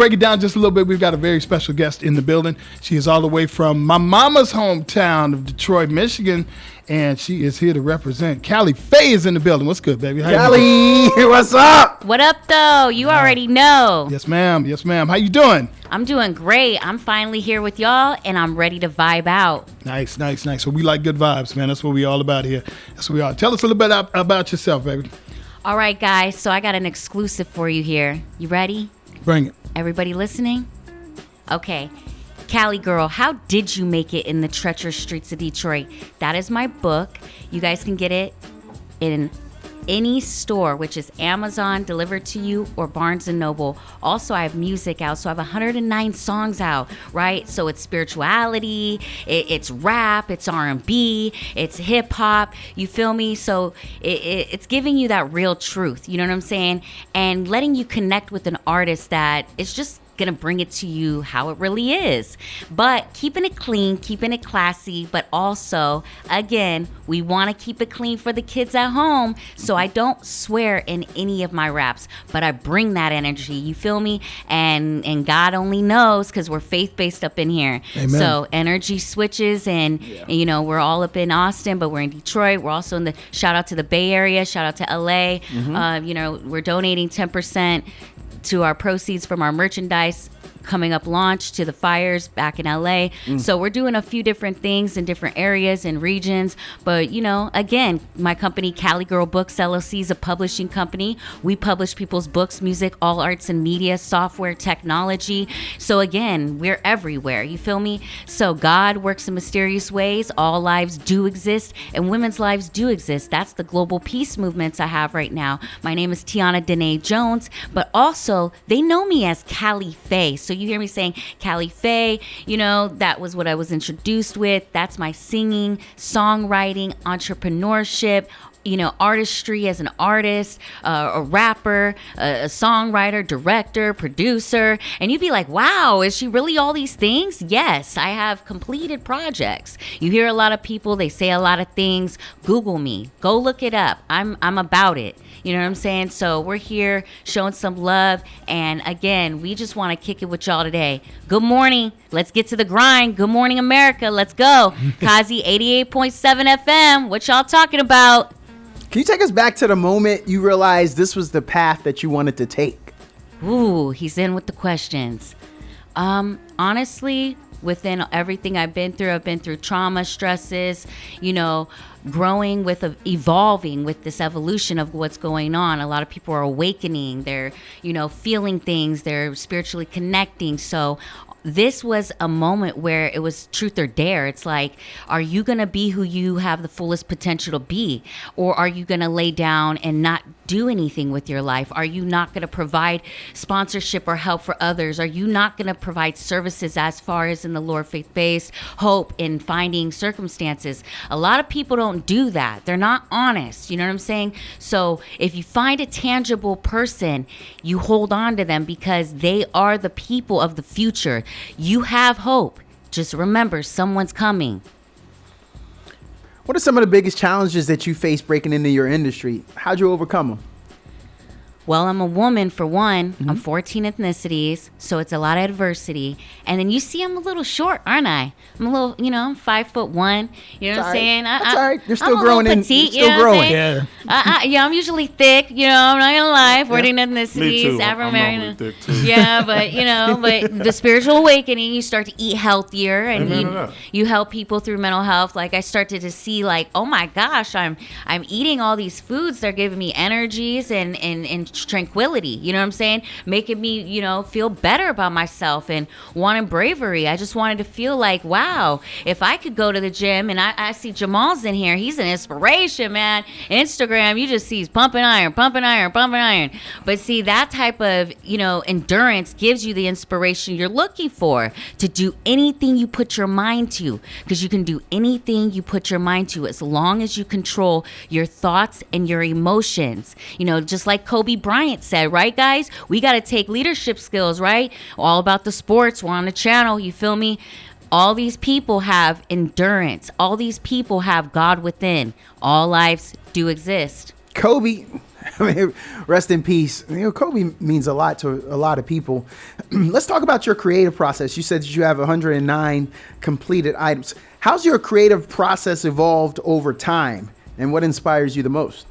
break it down just a little bit. We've got a very special guest in the building. She is all the way from my mama's hometown of Detroit, Michigan, and she is here to represent. Cali Fae is in the building. What's good, baby? How Cali, what's up? What up, though? You already know. Yes, ma'am. Yes, ma'am. How you doing? I'm doing great. I'm finally here with y'all, and I'm ready to vibe out. Nice. So we like good vibes, man. That's what we all about here. That's what we are. Tell us a little bit about yourself, baby. All right, guys. So I got an exclusive for you here. You ready? Bring it. Everybody listening? Okay. Cali Girl, how did you make it in the treacherous streets of Detroit? That is my book. You guys can get it in any store, which is Amazon, delivered to you, or Barnes & Noble. Also, I have music out, so I have 109 songs out, right? So it's spirituality, it's rap, it's R&B, it's hip-hop, you feel me? So it's giving you that real truth, you know what I'm saying? And letting you connect with an artist that is just gonna bring it to you how it really is, but keeping it clean, keeping it classy, but also, again, we want to keep it clean for the kids at home. So I don't swear in any of my raps, but I bring that energy, you feel me? And God only knows, because we're faith-based up in here. Amen. So energy switches, and you know, we're all up in Austin, but we're in Detroit. We're also in the, shout out to the Bay Area, shout out to LA. You know, we're donating 10% to our proceeds from our merchandise coming up launch to the fires back in LA. So we're doing a few different things in different areas and regions. But, you know, again, my company, Cali Girl Books LLC, is a publishing company. We publish people's books, music, all arts and media, software, technology. So again, we're everywhere. You feel me? So God works in mysterious ways. All lives do exist, and women's lives do exist. That's the global peace movements I have right now. My name is Tiana Danae Jones, but also they know me as Cali Fae. So you hear me saying Cali Fae, you know, that was what I was introduced with. That's my singing, songwriting, entrepreneurship, you know, artistry as an artist, a rapper, a songwriter, director, producer. And you'd be like, wow, is she really all these things? Yes, I have completed projects. You hear a lot of people, they say a lot of things. Google me, go look it up. I'm about it. You know what I'm saying? So we're here showing some love. And again, we just want to kick it with y'all today. Good morning. Let's get to the grind. Good morning, America. Let's go. Kazi 88.7 FM. What y'all talking about? Can you take us back to the moment you realized this was the path that you wanted to take? Ooh, he's in with the questions. Honestly, within everything I've been through trauma, stresses, you know, growing with, evolving with this evolution of what's going on. A lot of people are awakening. They're, you know, feeling things. They're spiritually connecting. So this was a moment where it was truth or dare. It's like, are you going to be who you have the fullest potential to be? Or are you going to lay down and not do anything with your life? Are you not going to provide sponsorship or help for others? Are you not going to provide services as far as in the Lord faith-based hope in finding circumstances? A lot of people don't do that. They're not honest. You know what I'm saying? So if you find a tangible person, you hold on to them because they are the people of the future. You have hope. Just remember, someone's coming. What are some of the biggest challenges that you face breaking into your industry? How'd you overcome them? Well, I'm a woman, for one. I'm 14 ethnicities, so it's a lot of adversity. And then you see I'm a little short, aren't I? I'm a little, you know, I'm 5'1". You know what I'm saying? That's all right. You're still I'm growing a in. little petite, You're still growing. Yeah. Yeah, I'm usually thick, you know, I'm not gonna lie. 14 ethnicities, Me too. I'm Afro-American. normally thick too. Yeah, but you know, but the spiritual awakening, you start to eat healthier, and you help people through mental health. Like I started to see, like, oh my gosh, I'm eating all these foods. They're giving me energies and tranquility. You know what I'm saying? Making me, you know, feel better about myself and wanting bravery. I just wanted to feel like, wow, if I could go to the gym, and I see Jamal's in here, he's an inspiration, man. Instagram, you just see he's pumping iron. But see, that type of, you know, endurance gives you the inspiration you're looking for to do anything you put your mind to, because you can do anything you put your mind to as long as you control your thoughts and your emotions. You know, just like Kobe Bryant said, right, guys? We got to take leadership skills, right? All about the sports. We're on the channel. You feel me? All these people have endurance. All these people have God within. All lives do exist. Kobe, I mean, rest in peace. You know, Kobe means a lot to a lot of people. Let's talk about your creative process. You said that you have 109 completed items. How's your creative process evolved over time, and what inspires you the most?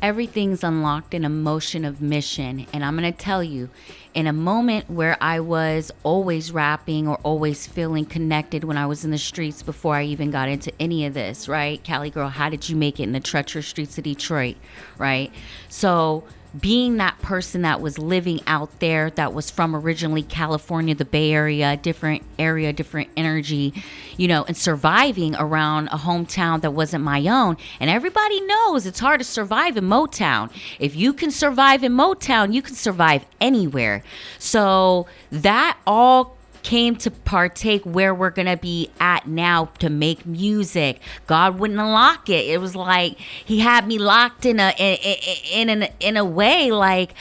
Everything's unlocked in a motion of mission. And I'm going to tell you, in a moment where I was always rapping or always feeling connected when I was in the streets before I even got into any of this, right? Cali girl, how did you make it in the treacherous streets of Detroit, right? So being that person that was living out there, that was from originally California, the Bay Area, different energy, you know, and surviving around a hometown that wasn't my own. And everybody knows it's hard to survive in Motown. If you can survive in Motown, you can survive anywhere. So that all came to partake where we're gonna be at now to make music. God wouldn't unlock it. It was like he had me locked in a way, like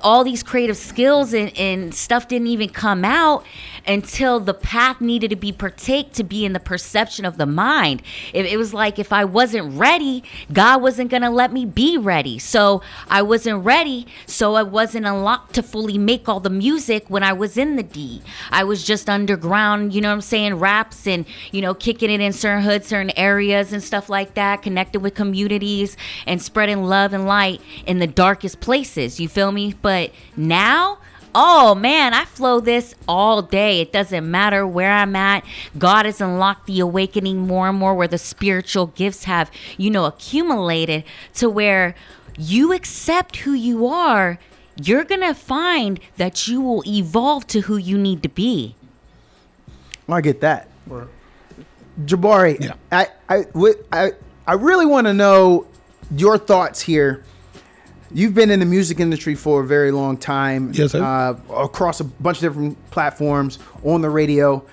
all these creative skills and stuff didn't even come out until the path needed to be partake to be in the perception of the mind. It was like if I wasn't ready, God wasn't gonna let me be ready. So I wasn't ready, so I wasn't unlocked to fully make all the music when I was in the D. I was just underground, you know what I'm saying, raps and, you know, kicking it in certain hoods, certain areas and stuff like that, connected with communities and spreading love and light in the darkest places, you feel me? But now, oh man, I flow this all day. It doesn't matter where I'm at. God has unlocked the awakening more and more where the spiritual gifts have, you know, accumulated to where you accept who you are. You're going to find that you will evolve to who you need to be. I get that. Jabari, Yeah. I really want to know your thoughts here. You've been in the music industry for a very long time. Yes, sir. Across a bunch of different platforms, on the radio.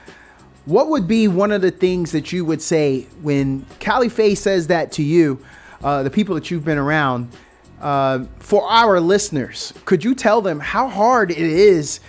What would be one of the things that you would say when Cali Fae says that to you, the people that you've been around, for our listeners? Could you tell them how hard it is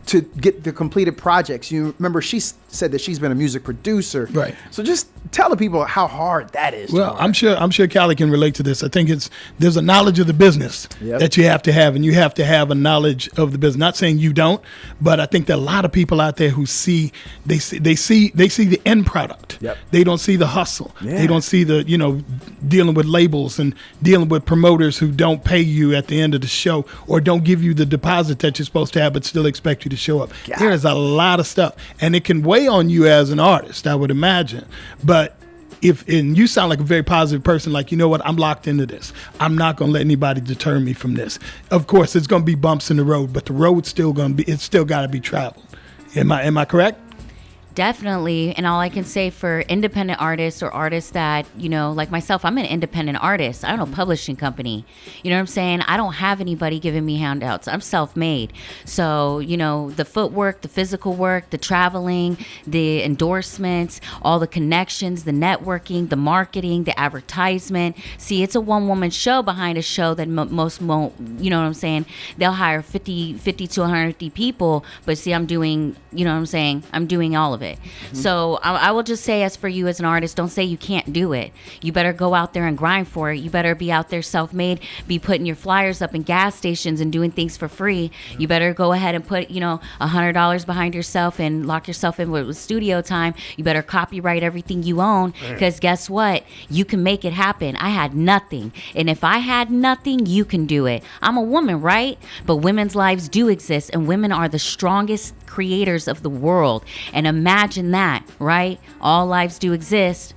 to get the completed projects? You remember she said that she's been a music producer. Right. So just tell the people how hard that is. Well, I'm sure Cali can relate to this. I think there's a knowledge of the business Yep. that you have to have, and you have to have a knowledge of the business. Not saying you don't, but I think that a lot of people out there who see the end product. Yep. They don't see the hustle. Yeah. They don't see the, you know, dealing with labels and dealing with promoters who don't pay you at the end of the show or don't give you the deposit that you're supposed to have, but still expect you to show up. God. There is a lot of stuff, and it can weigh on you as an artist, I would imagine. But and you sound like a very positive person, like, you know what, I'm locked into this. I'm not going to let anybody deter me from this. Of course, there's going to be bumps in the road, but the road's still going to be, it's still got to be traveled. Am I correct? Definitely. And all I can say for independent artists or artists that, you know, like myself, I'm an independent artist. I don't know, publishing company. You know what I'm saying? I don't have anybody giving me handouts. I'm self-made. So, you know, the footwork, the physical work, the traveling, the endorsements, all the connections, the networking, the marketing, the advertisement. See, it's a one-woman show behind a show that most won't, you know what I'm saying? They'll hire 50 to 150 people. But see, I'm doing, you know what I'm saying? I'm doing all of it. Mm-hmm. So I will just say, as for you as an artist, don't say you can't do it. You better go out there and grind for it. You better be out there self-made, be putting your flyers up in gas stations and doing things for free. You better go ahead and put, you know, $100 behind yourself and lock yourself in with studio time. You better copyright everything you own, because guess what? You can make it happen. I had nothing. And if I had nothing, you can do it. I'm a woman, right? But women's lives do exist, and women are the strongest creators of the world. And imagine that, right? All lives do exist.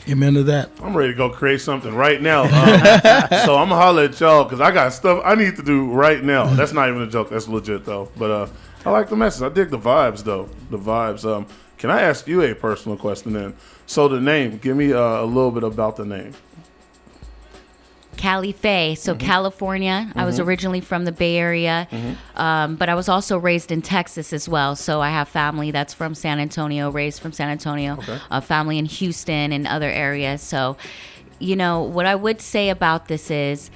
Amen to that. I'm ready to go create something right now. So I'm going to holler at y'all because I got stuff I need to do right now. That's not even a joke. That's legit, though. But I like the message. I dig the vibes, though. The vibes. Can I ask you a personal question then? So the name, give me a little bit about the name. Cali Fae, so California. I was originally from the Bay Area, but I was also raised in Texas as well. So I have family that's from San Antonio, raised from San Antonio, family in Houston and other areas. So, you know, what I would say about this is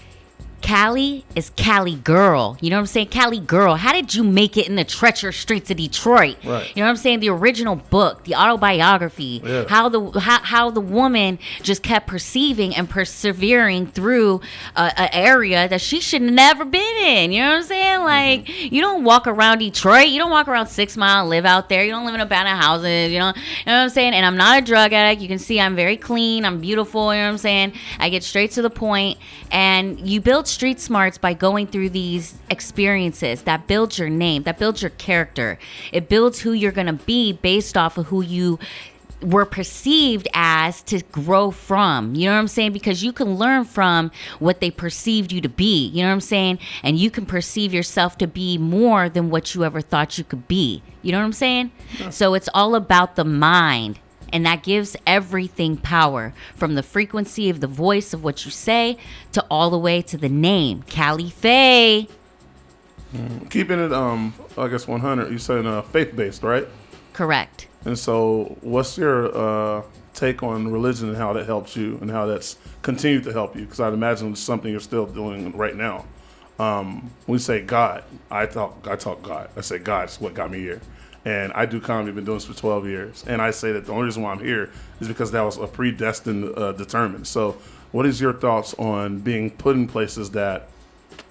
Cali is Cali girl. You know what I'm saying? Cali girl. How did you make it in the treacherous streets of Detroit? Right. You know what I'm saying? The original book, the autobiography, Yeah. how the woman just kept perceiving and persevering through an area that she should never been in. You know what I'm saying? Like, you don't walk around Detroit. You don't walk around 6 Mile and live out there. You don't live in abandoned houses. You know what I'm saying? And I'm not a drug addict. You can see I'm very clean. I'm beautiful. You know what I'm saying? I get straight to the point. And you build street smarts by going through these experiences that build your name, that builds your character. It builds who you're going to be based off of who you were perceived as to grow from. You know what I'm saying? Because you can learn from what they perceived you to be. You know what I'm saying? And you can perceive yourself to be more than what you ever thought you could be. You know what I'm saying? Yeah. So it's all about the mind. And that gives everything power, from the frequency of the voice of what you say to all the way to the name, Cali Fae. Keeping it, I guess 100. You saying faith-based, right? Correct. And so, what's your take on religion and how that helps you, and how that's continued to help you? Because I'd imagine it's something you're still doing right now. When we say God, I talk God. I say God's what got me here. And I do comedy, been doing this for 12 years. And I say that the only reason why I'm here is because that was a predestined, determined. So what is your thoughts on being put in places that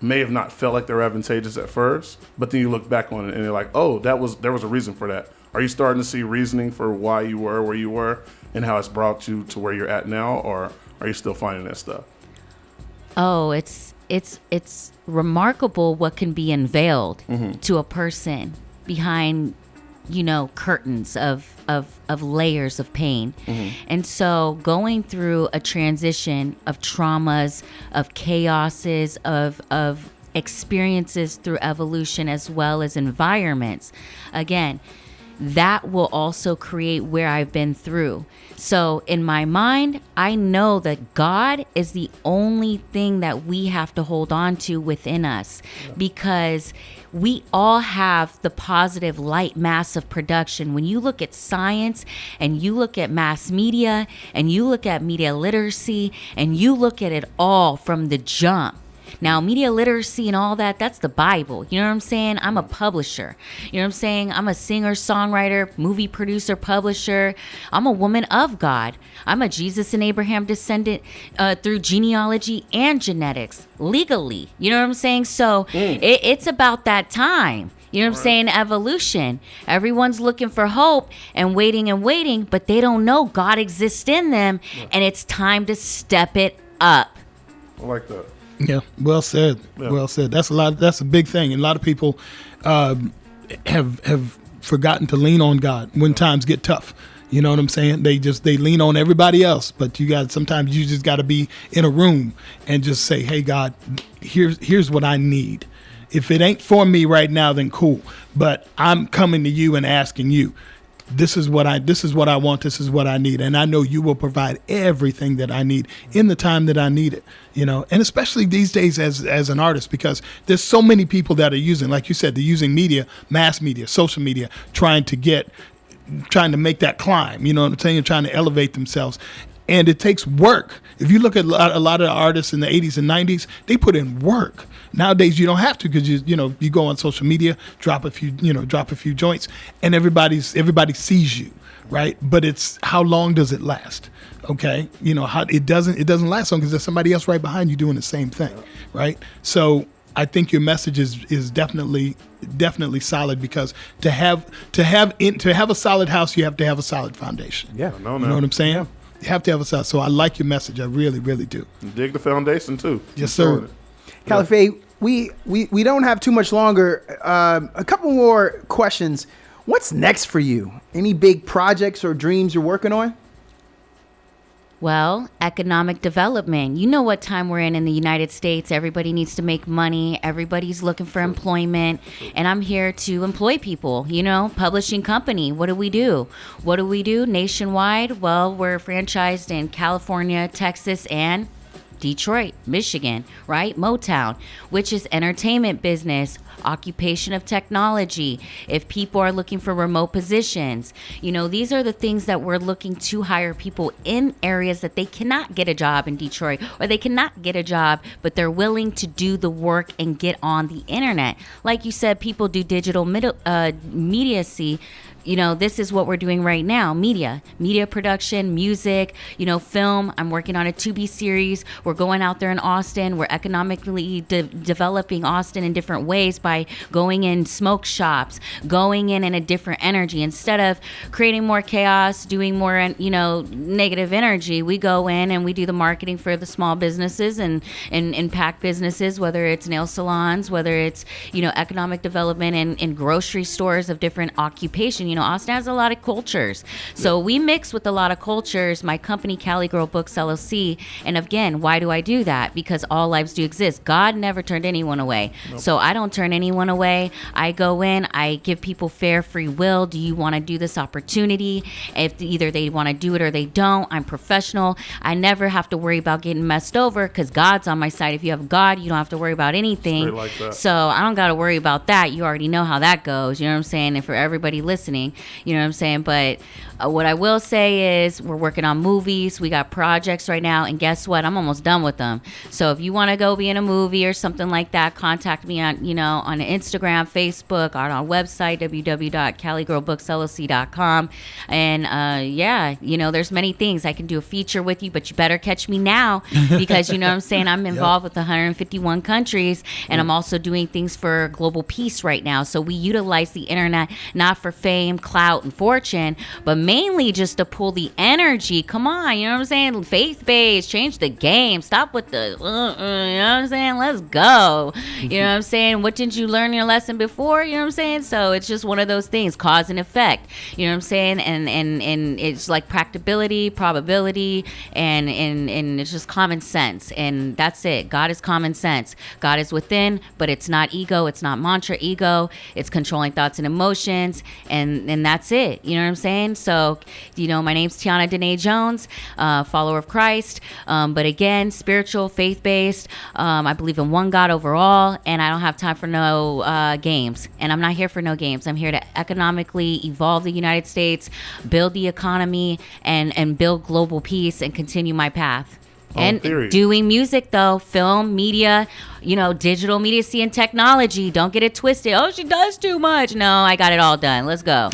may have not felt like they were advantageous at first, but then you look back on it and you're like, oh, there was a reason for that. Are you starting to see reasoning for why you were where you were and how it's brought you to where you're at now? Or are you still finding that stuff? Oh, it's remarkable what can be unveiled to a person behind, curtains of layers of pain. And so going through a transition of traumas, of chaoses, of experiences through evolution, as well as environments, again, that will also create where I've been through. So in my mind, I know that God is the only thing that we have to hold on to within us, because we all have the positive light mass of production. When you look at science and you look at mass media and you look at media literacy and you look at it all from the jump. Now, media literacy and all that, that's the Bible. You know what I'm saying? I'm a publisher. You know what I'm saying? I'm a singer, songwriter, movie producer, publisher. I'm a woman of God. I'm a Jesus and Abraham descendant through genealogy and genetics, legally. You know what I'm saying? So it's about that time. You know what I'm saying? Evolution. Everyone's looking for hope and waiting, but they don't know God exists in them, and it's time to step it up. I like that. Yeah, well said. Yeah. Well said. That's a big thing. And a lot of people have forgotten to lean on God when times get tough. You know what I'm saying? They lean on everybody else, but sometimes you just got to be in a room and just say, "Hey God, here's what I need. If it ain't for me right now, then cool. But I'm coming to you and asking you. This is what I want. This is what I need. And I know you will provide everything that I need in the time that I need it, and especially these days as an artist, because there's so many people that are using, like you said, they're using media, mass media, social media, trying to make that climb, you know what I'm saying? Trying to elevate themselves. And it takes work. If you look at a lot of the artists in the 80s and 90s, they put in work. Nowadays, you don't have to, because you go on social media, drop a few joints, and everybody sees you, right? But it's how long does it last? Okay, how it doesn't last long because there's somebody else right behind you doing the same thing, right? So I think your message is definitely solid, because to have a solid house, you have to have a solid foundation. Yeah, You know what I'm saying? Yeah. You have to have a solid. So I like your message. I really, really do. Dig the foundation too. Yes, sir. Cali Fae, we don't have too much longer. A couple more questions. What's next for you? Any big projects or dreams you're working on? Well, economic development. You know what time we're in the United States. Everybody needs to make money. Everybody's looking for employment. And I'm here to employ people, publishing company. What do? What do nationwide? Well, we're franchised in California, Texas, and Detroit, Michigan, right? Motown, which is entertainment business, occupation of technology, if people are looking for remote positions, these are the things that we're looking to hire people in areas that they cannot get a job in Detroit, or they cannot get a job, but they're willing to do the work and get on the internet. Like you said, people do digital mediacy. This is what we're doing right now. Media production, music, film. I'm working on a 2B series. We're going out there in Austin. We're economically developing Austin in different ways by going in smoke shops, going in a different energy. Instead of creating more chaos, doing more, negative energy, we go in and we do the marketing for the small businesses and impact businesses, whether it's nail salons, whether it's, economic development and grocery stores of different occupation. Austin has a lot of cultures. So we mix with a lot of cultures. My company, Cali Girl Books LLC. And again, why do I do that? Because all lives do exist. God never turned anyone away. Nope. So I don't turn anyone away. I go in, I give people fair free will. Do you want to do this opportunity? If either they want to do it or they don't, I'm professional. I never have to worry about getting messed over because God's on my side. If you have God, you don't have to worry about anything. Like that. So I don't got to worry about that. You already know how that goes. You know what I'm saying? And for everybody listening, you know what I'm saying? But what I will say is we're working on movies. We got projects right now. And guess what? I'm almost done with them. So if you want to go be in a movie or something like that, contact me on, on Instagram, Facebook, on our website, www.caligirlbooksllc.com. And there's many things. I can do a feature with you, but you better catch me now because, you know what I'm saying? I'm involved with 151 countries, and I'm also doing things for global peace right now. So we utilize the internet not for fame, clout, and fortune, but mainly just to pull the energy. Come on, you know what I'm saying? Faith-based, change the game. Stop with the, you know what I'm saying? Let's go. You know what I'm saying? What didn't you learn your lesson before? You know what I'm saying? So it's just one of those things, cause and effect. You know what I'm saying? And it's like practicability, probability, and it's just common sense. And that's it. God is common sense. God is within, but it's not ego. It's not mantra ego. It's controlling thoughts and emotions. And that's it. You know what I'm saying? So, my name's Tiana Danae Jones, follower of Christ. But again, spiritual, faith-based. I believe in one God overall, and I don't have time for no games. And I'm not here for no games. I'm here to economically evolve the United States, build the economy, and build global peace and continue my path. And doing music, though, film, media, digital media and technology. Don't get it twisted. Oh, she does too much. No, I got it all done. Let's go.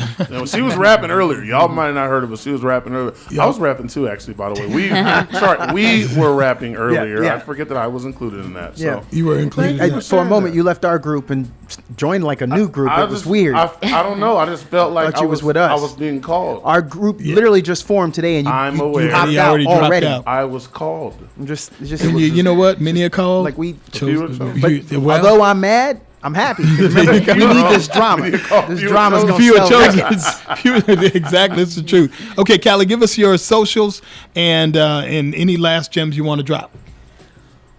She was rapping earlier. Y'all might have not heard of her. She was rapping earlier. Yep. I was rapping too, actually, by the way. We were rapping earlier. I forget that I was included in that. So. Yeah. You were included. For a moment, you left our group and joined like a new group. It was weird. I don't know. I just felt like I was with us. I was being called. Our group literally just formed today, and I'm aware. You hopped out already. I was called. You know what? Many a call. Like we chose. Although I'm mad, I'm happy. Remember, we need this drama. This drama's going to sell. Exactly, it's the truth. Okay, Cali, give us your socials and any last gems you want to drop.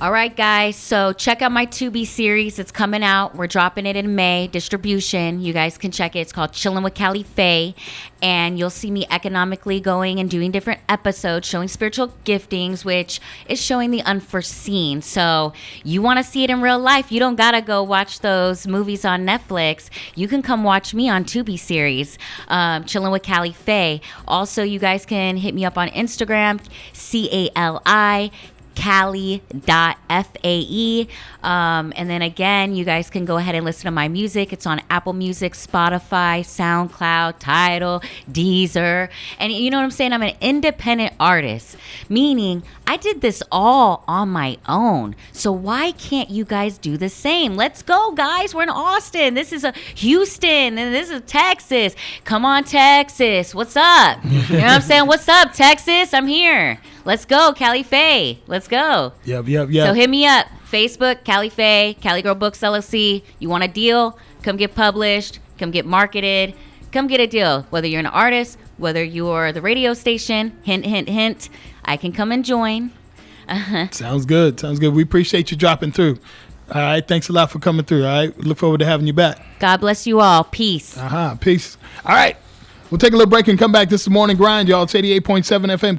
All right, guys. So check out my 2B series. It's coming out. We're dropping it in May. Distribution. You guys can check it. It's called Chillin' with Cali Fae. And you'll see me economically going and doing different episodes, showing spiritual giftings, which is showing the unforeseen. So you want to see it in real life. You don't got to go watch those movies on Netflix. You can come watch me on 2B series, Chillin' with Cali Fae. Also, you guys can hit me up on Instagram, Cali.fae. And then again, you guys can go ahead and listen to my music. It's on Apple Music, Spotify, SoundCloud, Tidal, Deezer. And you know what I'm saying? I'm an independent artist, meaning I did this all on my own. So why can't you guys do the same? Let's go, guys. We're in Austin. This is Houston, and this is Texas. Come on, Texas. What's up? You know what I'm saying? What's up, Texas? I'm here. Let's go, Cali Fae. Let's go. Yep. So hit me up. Facebook, Cali Fae, Cali Girl Books LLC. You want a deal? Come get published. Come get marketed. Come get a deal. Whether you're an artist, whether you're the radio station, hint, hint, hint, I can come and join. Sounds good. We appreciate you dropping through. All right. Thanks a lot for coming through. All right. Look forward to having you back. God bless you all. Peace. Peace. All right. We'll take a little break and come back. This is the Morning Grind, y'all. It's 88.7 FM.